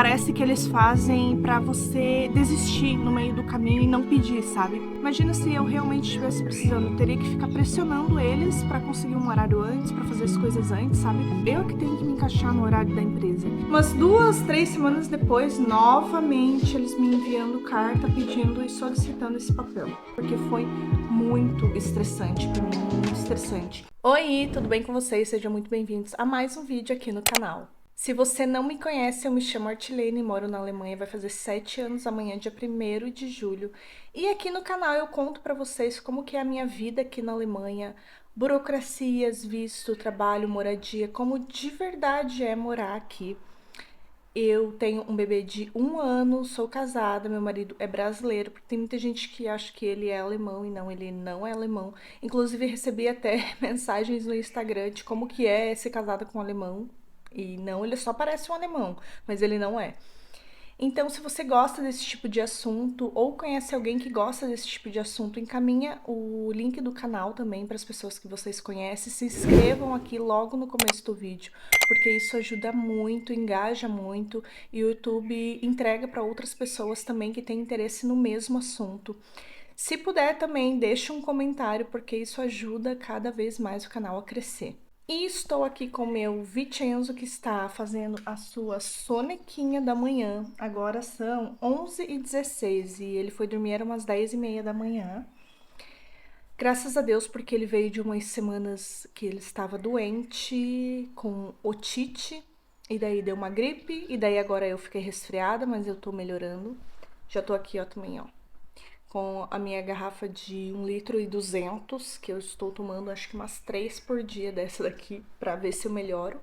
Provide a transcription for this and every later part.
Parece que eles fazem pra você desistir no meio do caminho e não pedir, sabe? Imagina se eu realmente estivesse precisando, eu teria que ficar pressionando eles pra conseguir um horário antes, pra fazer as coisas antes, sabe? Eu que tenho que me encaixar no horário da empresa. Umas 2, 3 semanas depois, novamente eles me enviando carta pedindo e solicitando esse papel, porque foi muito estressante pra mim, muito estressante. Oi, tudo bem com vocês? Sejam muito bem-vindos a mais um vídeo aqui no canal. Se você não me conhece, eu me chamo Artilene, moro na Alemanha, vai fazer 7 anos amanhã, dia 1º de julho. E aqui no canal eu conto pra vocês como que é a minha vida aqui na Alemanha, burocracias, visto, trabalho, moradia, como de verdade é morar aqui. Eu tenho um bebê de 1 ano, sou casada, meu marido é brasileiro, porque tem muita gente que acha que ele é alemão e não, ele não é alemão. Inclusive recebi até mensagens no Instagram de como que é ser casada com um alemão. E não, ele só parece um alemão, mas ele não é. Então, se você gosta desse tipo de assunto ou conhece alguém que gosta desse tipo de assunto, encaminha o link do canal também para as pessoas que vocês conhecem. Se inscrevam aqui logo no começo do vídeo, porque isso ajuda muito, engaja muito e o YouTube entrega para outras pessoas também que têm interesse no mesmo assunto. Se puder também, deixa um comentário, porque isso ajuda cada vez mais o canal a crescer. E estou aqui com o meu Vincenzo, que está fazendo a sua sonequinha da manhã. Agora são 11h16 e ele foi dormir, era umas 10h30 da manhã. Graças a Deus, porque ele veio de umas semanas que ele estava doente, com otite, e daí deu uma gripe, e daí agora eu fiquei resfriada, mas eu tô melhorando. Já tô aqui, ó, também, ó, com a minha garrafa de 1,2 litros, que eu estou tomando acho que umas 3 por dia dessa daqui, pra ver se eu melhoro.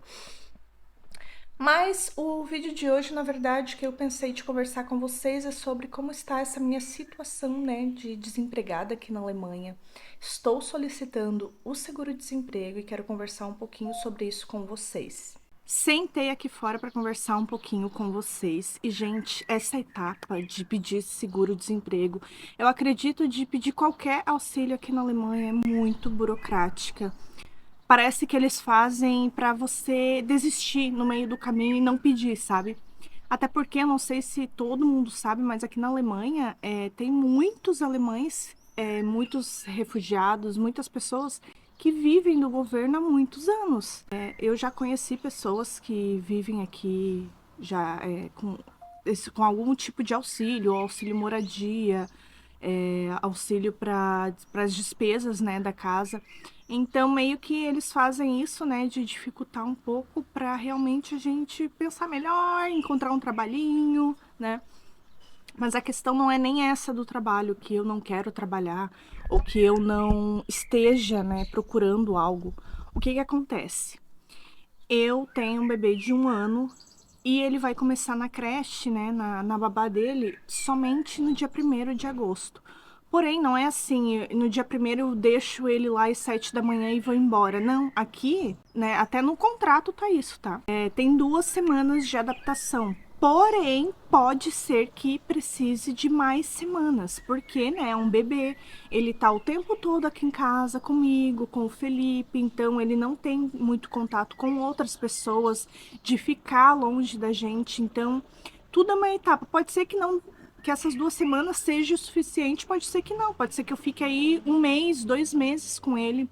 Mas o vídeo de hoje, na verdade, que eu pensei de conversar com vocês é sobre como está essa minha situação, né, de desempregada aqui na Alemanha. Estou solicitando o seguro-desemprego e quero conversar um pouquinho sobre isso com vocês. Sentei aqui fora para conversar um pouquinho com vocês. E, gente, essa etapa de pedir seguro-desemprego, eu acredito de pedir qualquer auxílio aqui na Alemanha, é muito burocrática. Parece que eles fazem para você desistir no meio do caminho e não pedir, sabe? Até porque, eu não sei se todo mundo sabe, mas aqui na Alemanha tem muitos alemães, muitos refugiados, muitas pessoas que vivem do governo há muitos anos. Eu já conheci pessoas que vivem aqui já com algum tipo de auxílio, auxílio moradia, auxílio para as despesas, né, da casa. Então, meio que eles fazem isso, né, de dificultar um pouco para realmente a gente pensar melhor, encontrar um trabalhinho, né? Mas a questão não é nem essa do trabalho, que eu não quero trabalhar ou que eu não esteja, né, procurando algo. O que que acontece? Eu tenho um bebê de 1 ano e ele vai começar na creche, né, na babá dele, somente no dia 1º de agosto. Porém, não é assim, no dia 1º eu deixo ele lá às 7 da manhã e vou embora. Não, aqui, né, até no contrato tá isso, tá? Tem 2 semanas de adaptação. Porém, pode ser que precise de mais semanas, porque, né, é um bebê, ele tá o tempo todo aqui em casa comigo, com o Felipe, então ele não tem muito contato com outras pessoas, de ficar longe da gente, então tudo é uma etapa. Pode ser que não, que essas 2 semanas seja o suficiente, pode ser que não, pode ser que eu fique aí 1 mês, 2 meses com ele.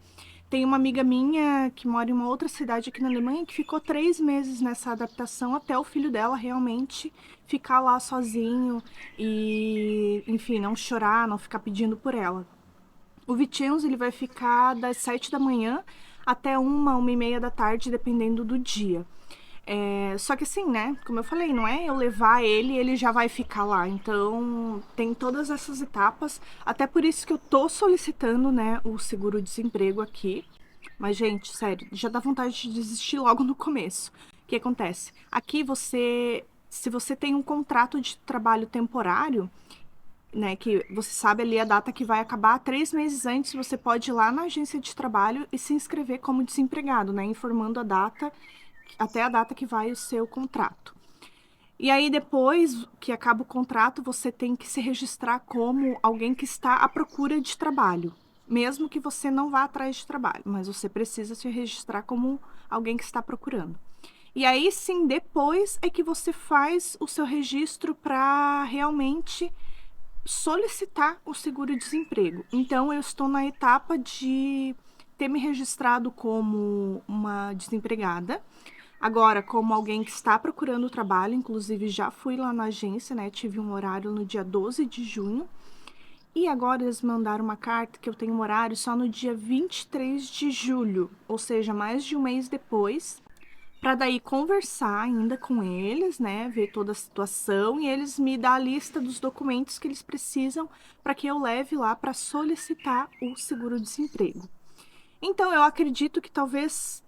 Tem uma amiga minha que mora em uma outra cidade aqui na Alemanha que ficou 3 meses nessa adaptação até o filho dela realmente ficar lá sozinho e, enfim, não chorar, não ficar pedindo por ela. O Vincenzo, ele vai ficar das 7 da manhã até 1h da tarde, dependendo do dia. Só que assim, né, como eu falei, não é eu levar ele e ele já vai ficar lá. Então, tem todas essas etapas. Até por isso que eu tô solicitando, né, o seguro-desemprego aqui. Mas, gente, sério, já dá vontade de desistir logo no começo. O que acontece? Aqui se você tem um contrato de trabalho temporário, né, que você sabe ali a data que vai acabar, 3 meses antes você pode ir lá na agência de trabalho e se inscrever como desempregado, né, informando a data, até a data que vai o seu contrato. E aí depois que acaba o contrato, você tem que se registrar como alguém que está à procura de trabalho. Mesmo que você não vá atrás de trabalho, mas você precisa se registrar como alguém que está procurando. E aí sim, depois é que você faz o seu registro para realmente solicitar o seguro-desemprego. Então, eu estou na etapa de ter me registrado como uma desempregada. Agora, como alguém que está procurando trabalho, inclusive já fui lá na agência, né? Tive um horário no dia 12 de junho. E agora eles mandaram uma carta que eu tenho um horário só no dia 23 de julho, ou seja, mais de um mês depois, para daí conversar ainda com eles, né, ver toda a situação e eles me dar a lista dos documentos que eles precisam para que eu leve lá para solicitar o seguro-desemprego. Então, eu acredito que talvez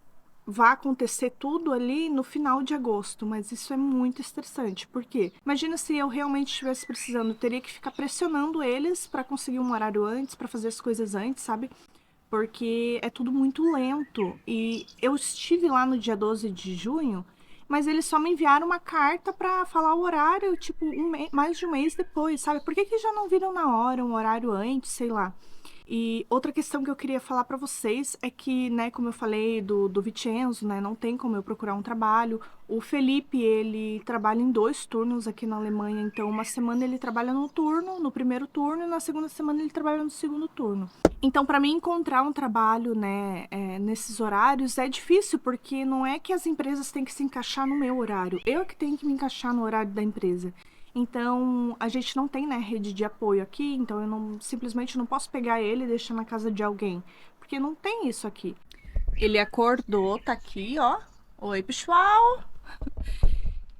vá acontecer tudo ali no final de agosto, mas isso é muito estressante. Por quê? Imagina se eu realmente estivesse precisando, eu teria que ficar pressionando eles para conseguir um horário antes, para fazer as coisas antes, sabe? Porque é tudo muito lento. E eu estive lá no dia 12 de junho, mas eles só me enviaram uma carta para falar o horário, tipo, mais de um mês depois, sabe? Por que que já não viram na hora, um horário antes, sei lá. E outra questão que eu queria falar para vocês é que, né, como eu falei do Vicenzo, né, não tem como eu procurar um trabalho. O Felipe, ele trabalha em 2 turnos aqui na Alemanha, então uma semana ele trabalha no turno, no primeiro turno, e na segunda semana ele trabalha no segundo turno. Então, para mim encontrar um trabalho, né, nesses horários é difícil, porque não é que as empresas têm que se encaixar no meu horário, eu que tenho que me encaixar no horário da empresa. Então, a gente não tem, né, rede de apoio aqui, então eu não, simplesmente não posso pegar ele e deixar na casa de alguém, porque não tem isso aqui. Ele acordou, tá aqui, ó. Oi, pessoal!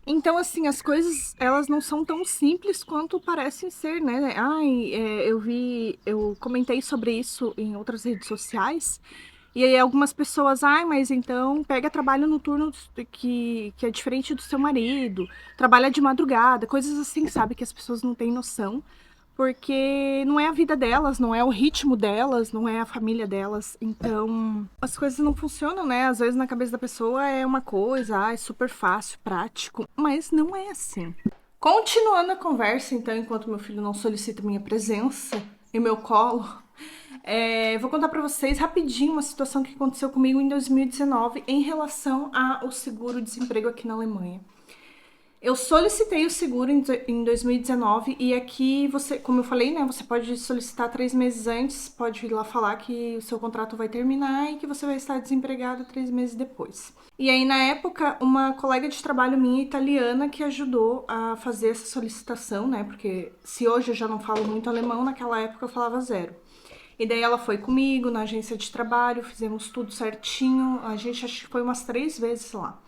Então, assim, as coisas, elas não são tão simples quanto parecem ser, né? Ai, eu comentei sobre isso em outras redes sociais, e aí algumas pessoas, ai, mas então pega trabalho no turno que é diferente do seu marido, trabalha de madrugada, coisas assim, sabe? Que as pessoas não têm noção, porque não é a vida delas, não é o ritmo delas, não é a família delas. Então, as coisas não funcionam, né? Às vezes na cabeça da pessoa é uma coisa, é super fácil, prático, mas não é assim. Continuando a conversa, então, enquanto meu filho não solicita minha presença em meu colo, vou contar para vocês rapidinho uma situação que aconteceu comigo em 2019 em relação ao seguro-desemprego aqui na Alemanha. Eu solicitei o seguro em 2019 e aqui você, como eu falei, né, você pode solicitar 3 meses antes, pode ir lá falar que o seu contrato vai terminar e que você vai estar desempregado 3 meses depois. E aí, na época, uma colega de trabalho minha italiana que ajudou a fazer essa solicitação, né, porque se hoje eu já não falo muito alemão, naquela época eu falava zero. E daí ela foi comigo na agência de trabalho, fizemos tudo certinho, a gente acho que foi umas 3 vezes lá.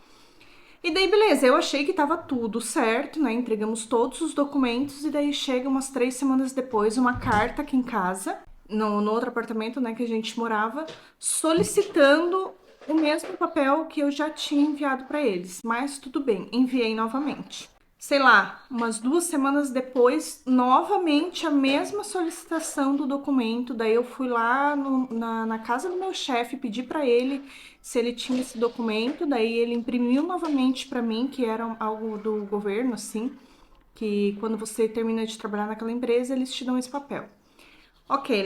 E daí, beleza, eu achei que tava tudo certo, né? Entregamos todos os documentos e daí chega umas 3 semanas depois uma carta aqui em casa, no outro apartamento, né, que a gente morava, solicitando o mesmo papel que eu já tinha enviado para eles. Mas tudo bem, enviei novamente. Sei lá, umas 2 semanas depois, novamente a mesma solicitação do documento. Daí eu fui lá na casa do meu chefe, pedi para ele se ele tinha esse documento. Daí ele imprimiu novamente para mim, que era algo do governo, assim, que quando você termina de trabalhar naquela empresa, eles te dão esse papel. Ok,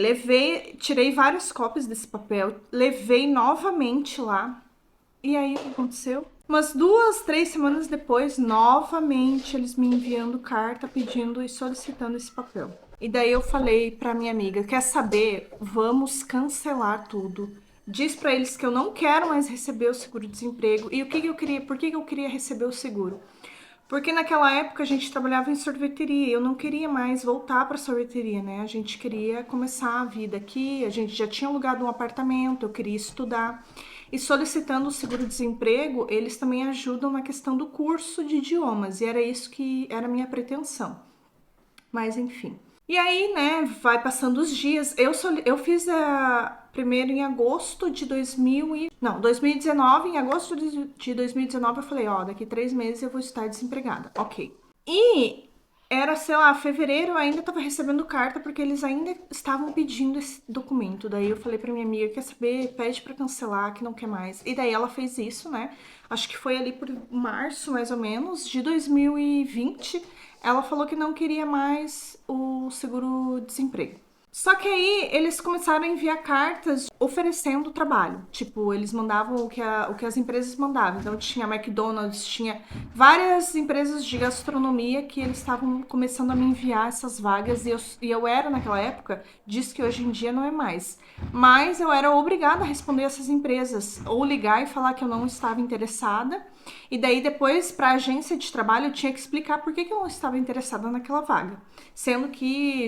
tirei várias cópias desse papel, levei novamente lá. E aí, o que aconteceu? Umas 2, 3 semanas depois, novamente eles me enviando carta pedindo e solicitando esse papel. E daí eu falei pra minha amiga, quer saber? Vamos cancelar tudo. Diz pra eles que eu não quero mais receber o seguro-desemprego. E o que eu queria? Por que eu queria receber o seguro? Porque naquela época a gente trabalhava em sorveteria, eu não queria mais voltar para sorveteria, né? A gente queria começar a vida aqui, a gente já tinha alugado um apartamento, eu queria estudar. E solicitando o seguro-desemprego, eles também ajudam na questão do curso de idiomas, e era isso que era a minha pretensão. Mas enfim. E aí, né, vai passando os dias. Eu fiz primeiro em agosto de 2019. Em agosto de 2019 eu falei, ó, daqui 3 meses eu vou estar desempregada. Ok. E era, sei lá, fevereiro eu ainda tava recebendo carta porque eles ainda estavam pedindo esse documento. Daí eu falei pra minha amiga, quer saber? Pede pra cancelar, que não quer mais. E daí ela fez isso, né? Acho que foi ali por março, mais ou menos, de 2020. Ela falou que não queria mais o seguro-desemprego. Só que aí eles começaram a enviar cartas oferecendo trabalho. Tipo, eles mandavam o que as empresas mandavam. Então tinha McDonald's, tinha várias empresas de gastronomia que eles estavam começando a me enviar essas vagas. E eu era naquela época, diz que hoje em dia não é mais. Mas eu era obrigada a responder essas empresas. Ou ligar e falar que eu não estava interessada. E daí depois, para a agência de trabalho, eu tinha que explicar por que eu não estava interessada naquela vaga. Sendo que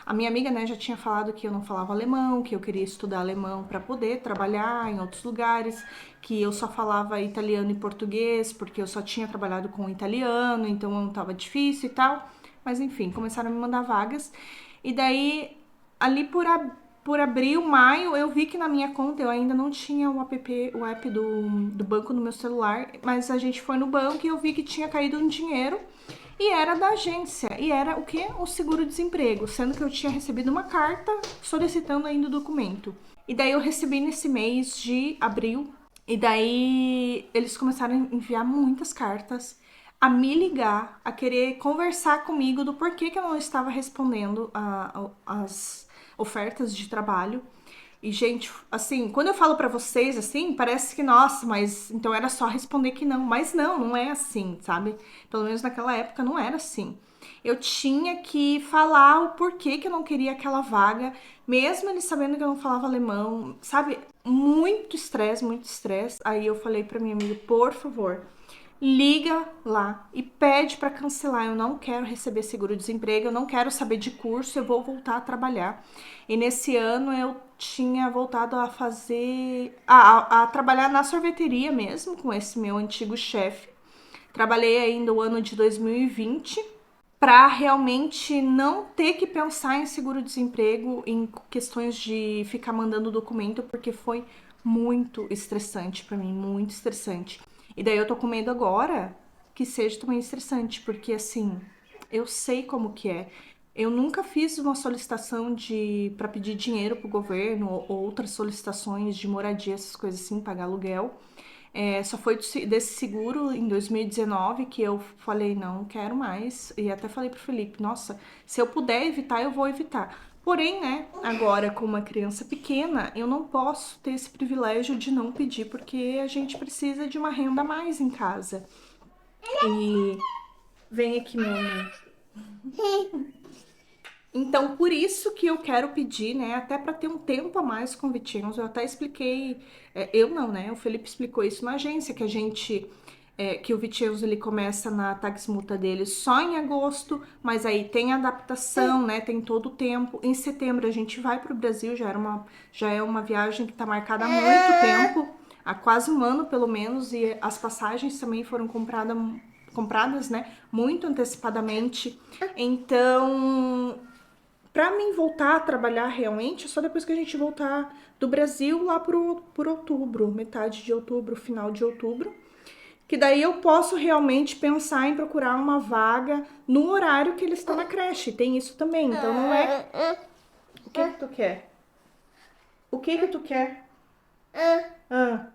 a minha amiga, né, já tinha falado que eu não falava alemão, que eu queria estudar alemão para poder trabalhar em outros lugares, que eu só falava italiano e português, porque eu só tinha trabalhado com italiano, então não tava difícil e tal. Mas enfim, começaram a me mandar vagas. E daí, ali por abril, maio, eu vi que na minha conta eu ainda não tinha o app do banco no meu celular, mas a gente foi no banco e eu vi que tinha caído um dinheiro e era da agência. E era o quê? O seguro-desemprego, sendo que eu tinha recebido uma carta solicitando ainda o documento. E daí eu recebi nesse mês de abril, e daí eles começaram a enviar muitas cartas, a me ligar, a querer conversar comigo do porquê que eu não estava respondendo as ofertas de trabalho. E, gente, assim, quando eu falo pra vocês, assim, parece que, nossa, mas então era só responder que não. Mas não, não é assim, sabe? Pelo menos naquela época não era assim. Eu tinha que falar o porquê que eu não queria aquela vaga, mesmo eles sabendo que eu não falava alemão, sabe? Muito estresse, muito estresse. Aí eu falei pra minha amiga, por favor, liga lá e pede para cancelar. Eu não quero receber seguro-desemprego, eu não quero saber de curso, eu vou voltar a trabalhar. E nesse ano eu tinha voltado a fazer, a trabalhar na sorveteria mesmo, com esse meu antigo chefe. Trabalhei ainda o ano de 2020 para realmente não ter que pensar em seguro-desemprego, em questões de ficar mandando documento, porque foi muito estressante para mim, muito estressante. E daí eu tô com medo agora que seja também estressante, porque assim, eu sei como que é. Eu nunca fiz uma solicitação de para pedir dinheiro pro governo ou outras solicitações de moradia, essas coisas assim, pagar aluguel. Só foi desse seguro em 2019 que eu falei, não quero mais. E até falei pro Felipe, nossa, se eu puder evitar, eu vou evitar. Porém, né, agora com uma criança pequena, eu não posso ter esse privilégio de não pedir, porque a gente precisa de uma renda a mais em casa. E vem aqui, meu amor. Então, por isso que eu quero pedir, né, até para ter um tempo a mais com o Vitinhos. Eu até expliquei, eu não, né, o Felipe explicou isso na agência, que a gente, que o Vitinhos ele começa na tax multa dele só em agosto, mas aí tem adaptação, né, tem todo o tempo. Em setembro a gente vai para o Brasil, já é uma viagem que está marcada há muito tempo, há quase um ano pelo menos, e as passagens também foram compradas, né, muito antecipadamente. Então, pra mim voltar a trabalhar realmente, é só depois que a gente voltar do Brasil lá por outubro, metade de outubro, final de outubro. Que daí eu posso realmente pensar em procurar uma vaga no horário que eles estão na creche. Tem isso também, então não é. O que que tu quer? O que que tu quer? Ah,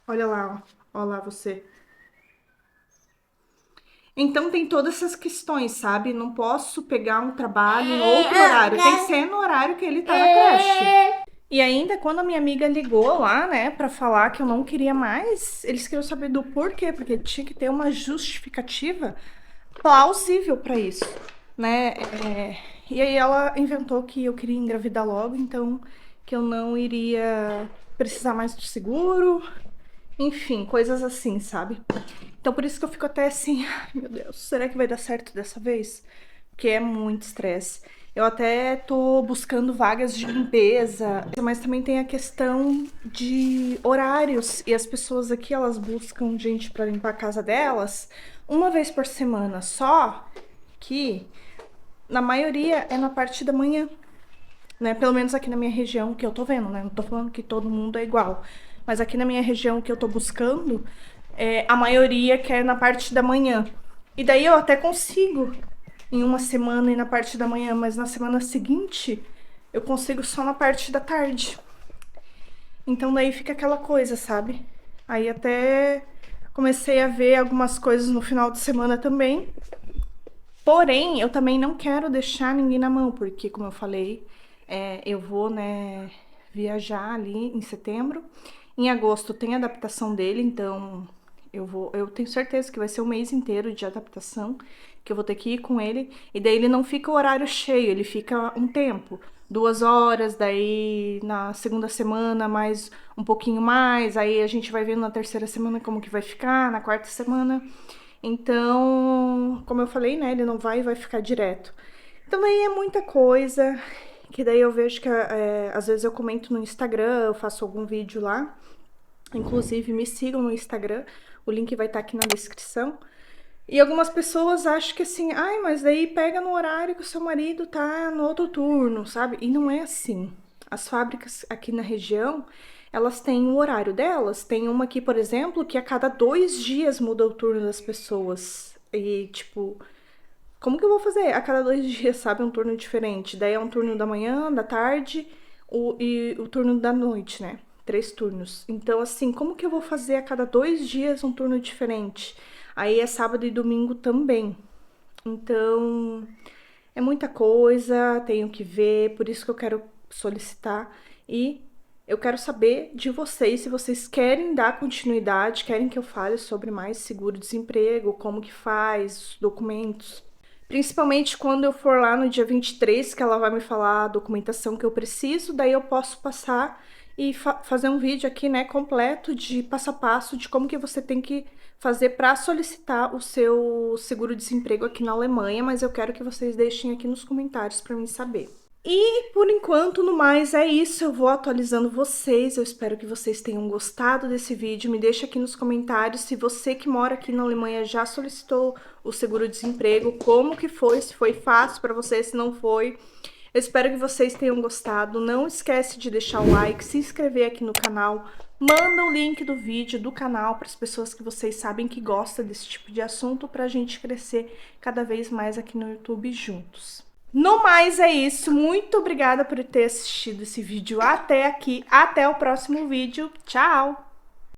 olha lá, ó. Olha lá você. Então tem todas essas questões, sabe? Não posso pegar um trabalho em outro horário. Tem que ser no horário que ele tá na creche. E ainda quando a minha amiga ligou lá, né, pra falar que eu não queria mais, eles queriam saber do porquê, porque tinha que ter uma justificativa plausível pra isso, né? E aí ela inventou que eu queria engravidar logo, então que eu não iria precisar mais de seguro, enfim, coisas assim, sabe? Então por isso que eu fico até assim, ai meu Deus, será que vai dar certo dessa vez? Porque é muito estresse. Eu até tô buscando vagas de limpeza, mas também tem a questão de horários. E as pessoas aqui, elas buscam gente pra limpar a casa delas uma vez por semana. Só que, na maioria, é na parte da manhã, né? Pelo menos aqui na minha região que eu tô vendo, né? Não tô falando que todo mundo é igual. Mas aqui na minha região que eu tô buscando, a maioria quer na parte da manhã. E daí eu até consigo em uma semana ir na parte da manhã, mas na semana seguinte eu consigo só na parte da tarde. Então daí fica aquela coisa, sabe? Aí até comecei a ver algumas coisas no final de semana também. Porém, eu também não quero deixar ninguém na mão, porque, como eu falei, eu vou, né, viajar ali em setembro. Em agosto tem a adaptação dele, então eu tenho certeza que vai ser um mês inteiro de adaptação, que eu vou ter que ir com ele. E daí ele não fica o horário cheio, ele fica um tempo. 2 horas, daí na segunda semana mais um pouquinho mais, aí a gente vai vendo na terceira semana como que vai ficar, na quarta semana. Então, como eu falei, né, ele não vai ficar direto. Então daí é muita coisa, que daí eu vejo que às vezes eu comento no Instagram, eu faço algum vídeo lá. Inclusive, me sigam no Instagram, o link vai estar aqui na descrição. E algumas pessoas acham que assim, ai, mas daí pega no horário que o seu marido tá no outro turno, sabe? E não é assim. As fábricas aqui na região, elas têm o horário delas. Tem uma aqui, por exemplo, que a cada 2 dias muda o turno das pessoas. E, tipo, como que eu vou fazer? A cada 2 dias, sabe? Um turno diferente. Daí é um turno da manhã, da tarde e o turno da noite, né? 3 turnos. Então, assim, como que eu vou fazer a cada 2 dias um turno diferente? Aí é sábado e domingo também. Então, é muita coisa, tenho que ver, por isso que eu quero solicitar e eu quero saber de vocês se vocês querem dar continuidade, querem que eu fale sobre mais seguro-desemprego, como que faz, os documentos. Principalmente quando eu for lá no dia 23, que ela vai me falar a documentação que eu preciso, daí eu posso passar e fazer um vídeo aqui, né, completo de passo a passo de como que você tem que fazer para solicitar o seu seguro-desemprego aqui na Alemanha, mas eu quero que vocês deixem aqui nos comentários para mim saber. E por enquanto, no mais, é isso. Eu vou atualizando vocês. Eu espero que vocês tenham gostado desse vídeo. Me deixa aqui nos comentários se você que mora aqui na Alemanha já solicitou o seguro-desemprego, como que foi, se foi fácil para você, se não foi. Eu espero que vocês tenham gostado. Não esquece de deixar o like, se inscrever aqui no canal. Manda o link do vídeo do canal para as pessoas que vocês sabem que gostam desse tipo de assunto para a gente crescer cada vez mais aqui no YouTube juntos. No mais é isso, muito obrigada por ter assistido esse vídeo até aqui, até o próximo vídeo, tchau!